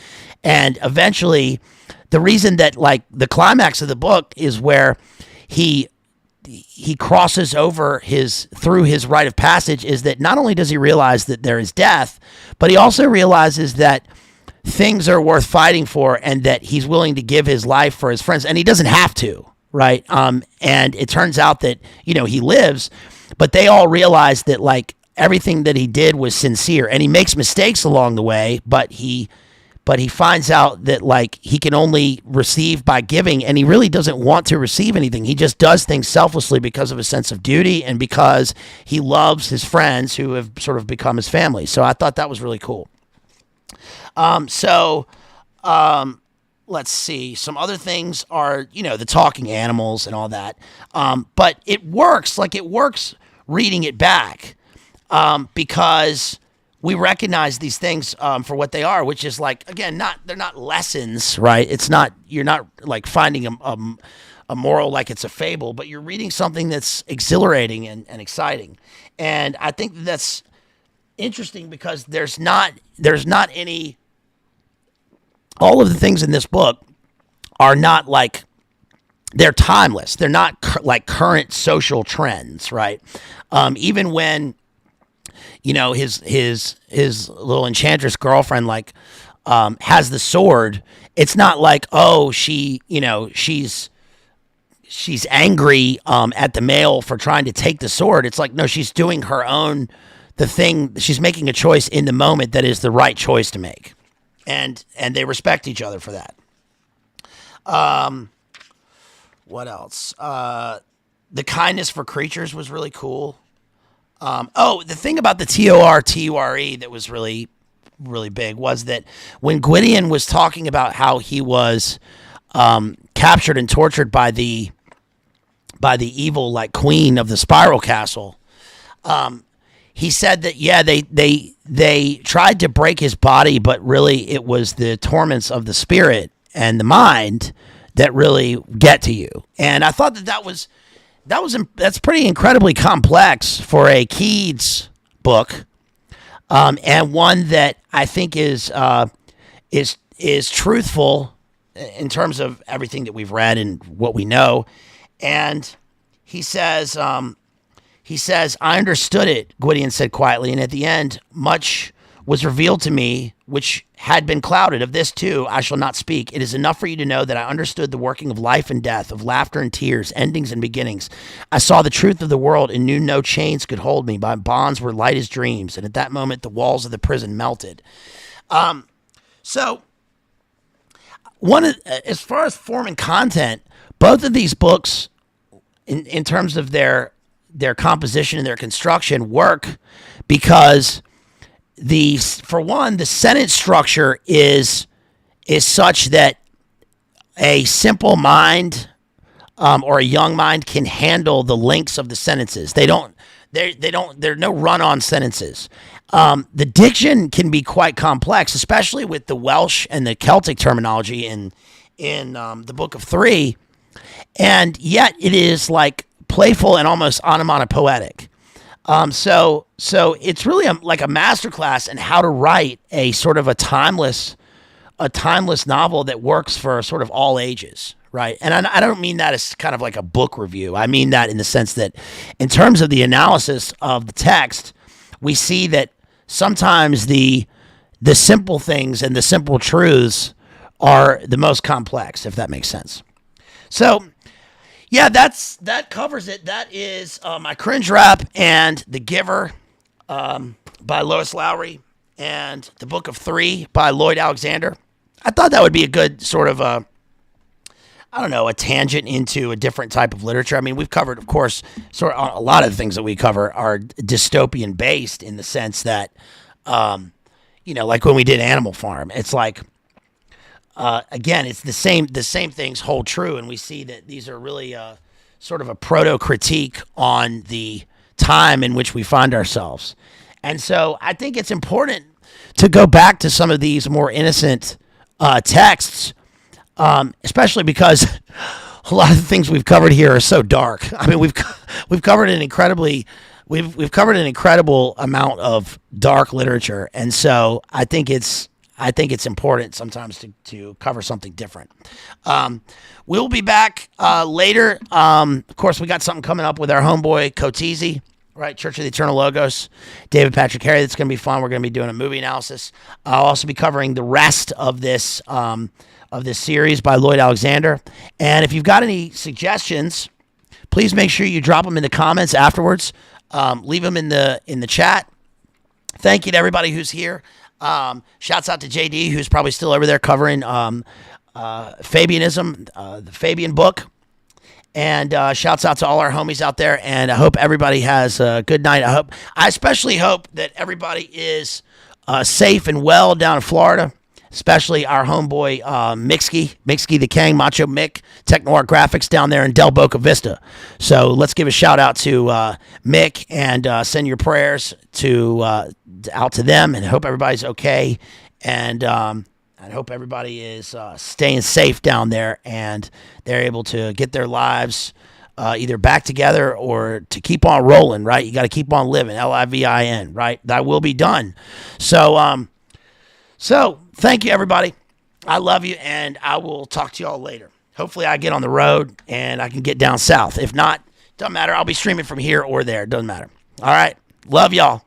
And eventually, the reason that like the climax of the book is where he crosses over through his rite of passage, is that not only does he realize that there is death, but he also realizes that things are worth fighting for, and that he's willing to give his life for his friends, and he doesn't have to, right? And it turns out that, he lives, but they all realize that like everything that he did was sincere, and he makes mistakes along the way, but he finds out that like he can only receive by giving, and he really doesn't want to receive anything. He just does things selflessly because of a sense of duty and because he loves his friends who have sort of become his family. So I thought that was really cool. Let's see. Some other things are, the talking animals and all that. But it works reading it back, because we recognize these things for what they are, which is like, again, they're not lessons, right? You're not like finding a moral like it's a fable, but you're reading something that's exhilarating and exciting. And I think that's interesting because there's not any, all of the things in this book are not like, they're timeless. They're not like current social trends, right? Even when, his little enchantress girlfriend like has the sword, it's not like, oh, she's angry at the male for trying to take the sword. It's like, no, she's doing she's making a choice in the moment that is the right choice to make. And they respect each other for that. What else? The kindness for creatures was really cool. The thing about the TORTURE that was really, really big was that when Gwydion was talking about how he was captured and tortured by the evil like queen of the Spiral Castle, he said that they tried to break his body, but really it was the torments of the spirit and the mind that really get to you. And I thought that's pretty incredibly complex for a Keats book, and one that I think is truthful in terms of everything that we've read and what we know. And he says, I understood it, Gwydion said quietly, and at the end, much was revealed to me which had been clouded. Of this, too, I shall not speak. It is enough for you to know that I understood the working of life and death, of laughter and tears, endings and beginnings. I saw the truth of the world and knew no chains could hold me. My bonds were light as dreams, and at that moment, the walls of the prison melted. So, as far as form and content, both of these books, in terms of their composition and their construction, work because for one, the sentence structure is such that a simple mind or a young mind can handle the lengths of the sentences. There are no run-on sentences. The diction can be quite complex, especially with the Welsh and the Celtic terminology in the Book of Three, and yet it is like playful and almost onomatopoetic. So it's really like a masterclass in how to write a sort of a timeless novel that works for sort of all ages, right? And I don't mean that as kind of like a book review. I mean that in the sense that in terms of the analysis of the text, we see that sometimes the simple things and the simple truths are the most complex, if that makes sense. So, yeah, that covers it. That is my cringe rap and The Giver by Lois Lowry and The Book of Three by Lloyd Alexander. I thought that would be a good sort of a tangent into a different type of literature. I mean, we've covered, of course, sort of a lot of the things that we cover are dystopian based in the sense that, like when we did Animal Farm, it's like, again, it's the same things hold true. And we see that these are really sort of a proto critique on the time in which we find ourselves. And so I think it's important to go back to some of these more innocent texts, especially because a lot of the things we've covered here are so dark. I mean, we've covered an incredible amount of dark literature, and so I think it's important sometimes to cover something different. We'll be back later. Of course, we got something coming up with our homeboy Coteasy, right? Church of the Eternal Logos, David Patrick Harry. That's going to be fun. We're going to be doing a movie analysis. I'll also be covering the rest of this series by Lloyd Alexander. And if you've got any suggestions, please make sure you drop them in the comments afterwards. Leave them in the chat. Thank you to everybody who's here. Shouts out to JD, who's probably still over there covering Fabianism, the Fabian book. And shouts out to all our homies out there. And I hope everybody has a good night. I especially hope that everybody is safe and well down in Florida, especially our homeboy Mixky the King, Macho Mick, Technoart Graphics down there in Del Boca Vista. So let's give a shout out to Mick and send your prayers out to them, and hope everybody's okay. And I hope everybody is staying safe down there and they're able to get their lives either back together or to keep on rolling, right? You got to keep on living, LIVIN, right? That will be done. So thank you, everybody. I love you, and I will talk to you all later. Hopefully I get on the road and I can get down south. If not, doesn't matter. I'll be streaming from here or there. Doesn't matter. All right. Love y'all.